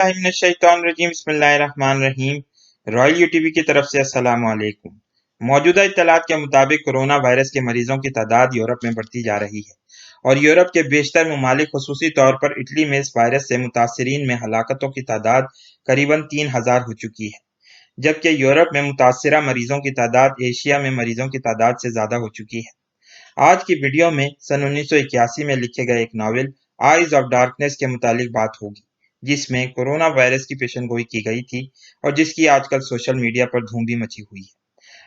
बिस्मिल्लाहिर्रहमानिर्रहीम। Royal UTV की तरफ से अस्सलाम वालेकुम। मौजूदा इत्तलात के मुताबिक कोरोना वायरस के मरीजों की तादाद यूरोप में बढ़ती जा रही है और यूरोप के बेशतर ममालिक खुसूसी तौर पर इटली में इस वायरस से मुतासरीन में हलाकतों की तादाद करीबन 3000 हो चुकी है, जबकि यूरोप में मुतासरा मरीजों की तादाद एशिया में मरीजों की तादाद से ज़्यादा हो चुकी है। आज की वीडियो में सन 1981 में लिखे गए एक नावल आइज ऑफ डार्कनेस के मुतालिक बात होगी, जिसमें कोरोना वायरस की पेशनगोई की गई थी और जिसकी आजकल सोशल मीडिया पर धूम भी मची हुई है।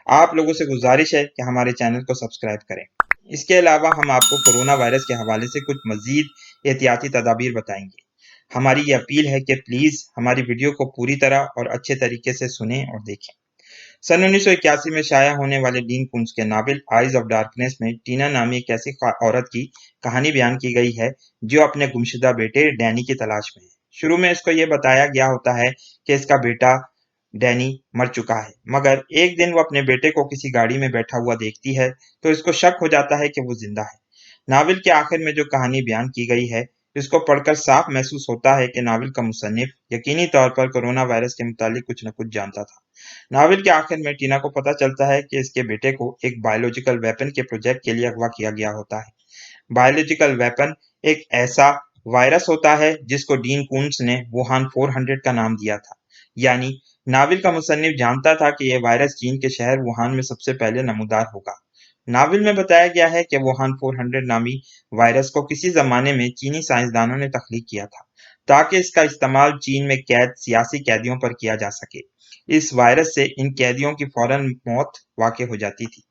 आप लोगों से गुजारिश है कि हमारे चैनल को सब्सक्राइब करें। इसके अलावा हम आपको कोरोना वायरस के हवाले से कुछ मजीद एहतियाती तदाबीर बताएंगे। हमारी ये अपील है कि प्लीज़ हमारी वीडियो को पूरी तरह और अच्छे तरीके से सुनें और देखें। सन 1981 में शाया होने वाले डीन कुंट्ज़ के नावल आइज ऑफ डार्कनेस में टीना नामी एक ऐसी औरत की कहानी बयान की गई है जो अपने गुमशुदा बेटे डैनी की तलाश में है। शुरू में इसको ये बताया गया होता है कि इसका बेटा डैनी मर चुका है, मगर एक दिन वो अपने बेटे को किसी गाड़ी में बैठा हुआ देखती है तो इसको शक हो जाता है कि वो जिंदा है। नावल के आखिर में जो कहानी बयान की गई है, इसको पढ़कर साफ महसूस होता है कि नावल का मुसन्निफ यकीनी तौर पर कोरोना वायरस के मुतालिक कुछ न कुछ जानता था। नावल के आखिर में टीना को पता चलता है कि इसके बेटे को एक बायोलॉजिकल वेपन के प्रोजेक्ट के लिए अगवा किया गया होता है। बायोलॉजिकल वेपन एक ऐसा वायरस होता है जिसको डीन कुंट्ज़ ने वुहान 400 का नाम दिया था। यानी नावल का मुसन्निफ जानता था कि यह वायरस चीन के शहर वुहान में सबसे पहले नमूदार होगा। नावल में बताया गया है कि वुहान 400 नामी वायरस को किसी जमाने में चीनी साइंसदानों ने तख्लीक किया था ताकि इसका इस्तेमाल चीन में कैद सियासी कैदियों पर किया जा सके। इस वायरस से इन कैदियों की फौरन मौत वाक़ई हो जाती थी।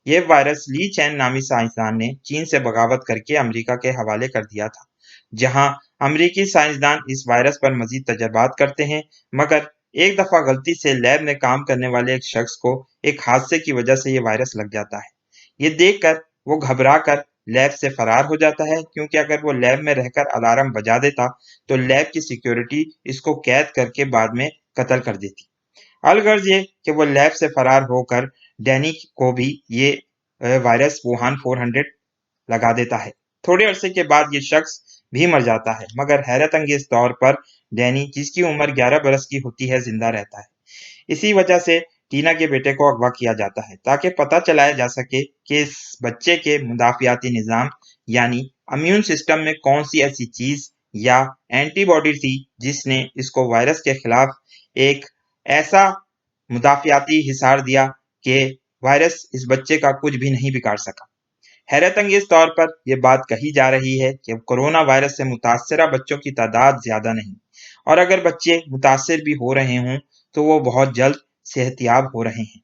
यह वायरस ली चैन नामी साइंसदान ने चीन से बगावत करके अमेरिका के हवाले कर दिया था, जहां अमेरिकी साइंसदान इस वायरस पर मजीद तजर्बात करते हैं, मगर एक दफा गलती से लैब में काम करने वाले एक शख्स को एक हादसे की वजह से यह वायरस लग जाता है। ये देखकर वो घबरा कर लैब से फरार हो जाता है, क्योंकि अगर वो लैब में रहकर अलार्म बजा देता तो लैब की सिक्योरिटी इसको कैद करके बाद में कत्ल कर देती। अलगर्ज ये कि वो लैब से फरार होकर डैनी को भी ये वायरस वुहान 400 लगा देता है। थोड़े अरसे के बाद ये शख्स भी मर जाता है, मगर हैरत अंगेज तौर पर डैनी, जिसकी उम्र 11 बरस की होती है, जिंदा रहता है। इसी वजह से टीना के बेटे को अगवा किया जाता है ताकि पता चलाया जा सके कि इस बच्चे के मुदाफियाती निज़ाम यानी इम्यून सिस्टम में कौन सी ऐसी चीज या एंटीबॉडी थी जिसने इसको वायरस के खिलाफ एक ऐसा मुदाफियाती हिसार दिया कि वायरस इस बच्चे का कुछ भी नहीं बिगाड़ सका। हैरत अंगेज तौर पर यह बात कही जा रही है कि कोरोना वायरस से मुतासरा बच्चों की तादाद ज्यादा नहीं, और अगर बच्चे मुतासर भी हो रहे हों तो वो बहुत जल्द सेहतियाब हो रहे हैं।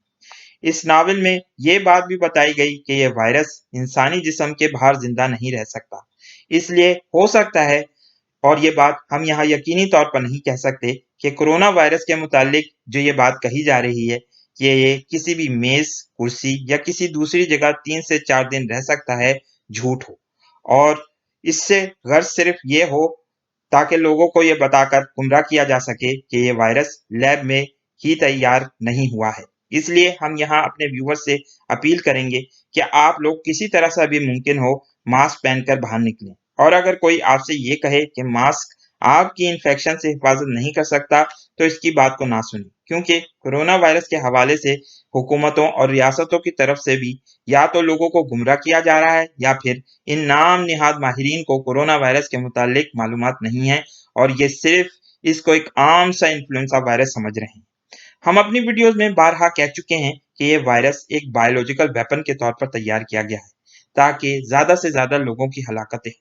इस नावल में ये बात भी बताई गई कि यह वायरस इंसानी जिस्म के बाहर जिंदा नहीं रह सकता, इसलिए हो सकता है, और ये बात हम यहाँ यकीनी तौर पर नहीं कह सकते कि कोरोना वायरस के मुतालिक जो ये बात कही जा रही है कि ये किसी भी मेज, कुर्सी या किसी दूसरी जगह 3 से 4 दिन रह सकता है, झूठ हो, और इससे गर्ज सिर्फ ये हो ताकि लोगों को ये बताकर गुमराह किया जा सके कि ये वायरस लैब में ही तैयार नहीं हुआ है। इसलिए हम यहाँ अपने व्यूअर से अपील करेंगे कि आप लोग किसी तरह से भी मुमकिन हो मास्क पहनकर बाहर निकलें, और अगर कोई आपसे ये कहे कि मास्क आपकी इन्फेक्शन से हिफाजत नहीं कर सकता तो इसकी बात को ना सुने, क्योंकि कोरोना वायरस के हवाले से हुकूमतों और रियासतों की तरफ से भी या तो लोगों को गुमराह किया जा रहा है या फिर इन नाम निहाद माहिरीन को कोरोना वायरस के मुतालिक मालूमात नहीं है और ये सिर्फ इसको एक आम सा इन्फ्लुएंजा वायरस समझ रहे हैं। हम अपनी वीडियोस में बारहा कह चुके हैं कि ये वायरस एक बायोलॉजिकल वेपन के तौर पर तैयार किया गया है ताकि ज्यादा से ज्यादा लोगों की हलाकतें।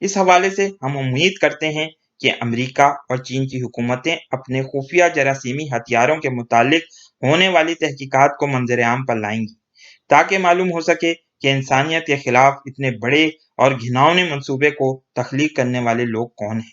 इस हवाले से हम उम्मीद करते हैं कि अमेरिका और चीन की हुकूमतें अपने खुफिया जरासीमी हथियारों के मुतालिक होने वाली तहकीकात को मंजर आम पर लाएंगी ताकि मालूम हो सके कि इंसानियत के खिलाफ इतने बड़े और घिनौने मंसूबे को तख्लीक करने वाले लोग कौन हैं।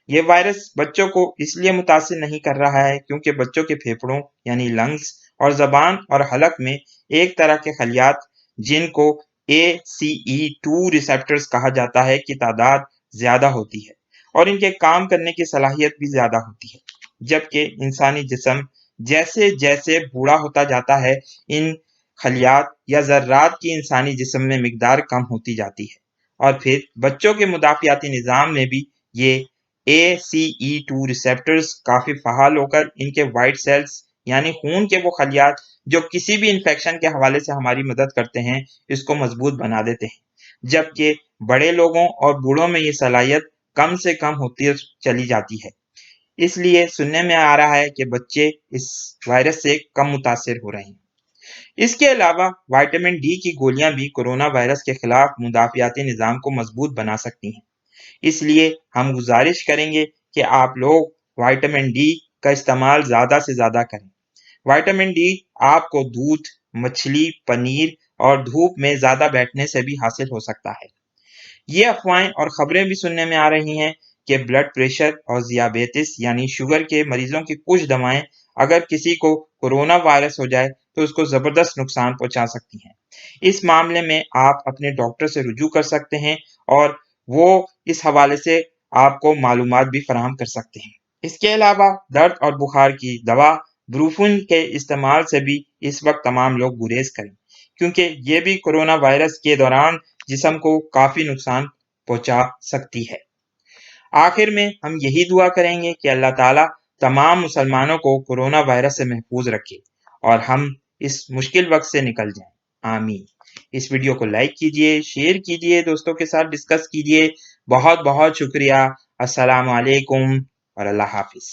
ये वायरस बच्चों को इसलिए मुतासिर नहीं कर रहा है क्योंकि बच्चों के फेफड़ों यानी लंग्स और जबान और हलक में एक तरह के खलियात जिनको ACE2 रिसेप्टर्स कहा जाता है की तादाद ज्यादा होती है और इनके काम करने की सलाहियत भी ज्यादा होती है, जबकि इंसानी जिस्म जैसे जैसे बूढ़ा होता जाता है इन खलियात या जर्रात की इंसानी जिस्म में मिकदार कम होती जाती है और फिर बच्चों के मुदाफियाती निज़ाम में भी ये ACE2 रिसेप्टर्स काफी फहाल होकर इनके वाइट सेल्स यानी खून के वो खलियात जो किसी भी इन्फेक्शन के हवाले से हमारी मदद करते हैं, इसको मजबूत बना देते हैं, जबकि बड़े लोगों और बूढ़ों में ये सलाहियत कम से कम होती चली जाती है। इसलिए सुनने में आ रहा है कि बच्चे इस वायरस से कम मुतासिर हो रहे हैं। इसके अलावा विटामिन डी की गोलियां भी कोरोना वायरस के खिलाफ मुदाफियाती निज़ाम को मजबूत बना सकती हैं। इसलिए हम गुजारिश करेंगे कि आप लोग विटामिन डी का इस्तेमाल ज़्यादा से ज़्यादा करें। विटामिन डी आपको दूध, मछली, पनीर और धूप में ज़्यादा बैठने से भी हासिल हो सकता है। ये अफवाहें और खबरें भी सुनने में आ रही हैं कि ब्लड प्रेशर और ज़ियाबेतिस यानी शुगर के मरीजों की कुछ दवाएं अगर किसी को कोरोना वायरस हो जाए तो उसको ज़बरदस्त नुकसान पहुंचा सकती हैं। इस मामले में आप अपने डॉक्टर से रुजू कर सकते हैं और वो इस हवाले से आपको मालूमात भी फराहम कर सकते हैं। इसके अलावा दर्द और बुखार की दवा ब्रूफिन के इस्तेमाल से भी इस वक्त तमाम लोग गुरेज करें, क्योंकि ये भी कोरोना वायरस के दौरान जिस्म को काफ़ी नुकसान पहुंचा सकती है। आखिर में हम यही दुआ करेंगे कि अल्लाह ताला तमाम मुसलमानों को कोरोना वायरस से महफूज रखे और हम इस मुश्किल वक्त से निकल जाएं। आमीन। इस वीडियो को लाइक कीजिए, शेयर कीजिए, दोस्तों के साथ डिस्कस कीजिए। बहुत बहुत शुक्रिया। अस्सलाम वालेकुम और अल्लाह हाफिज।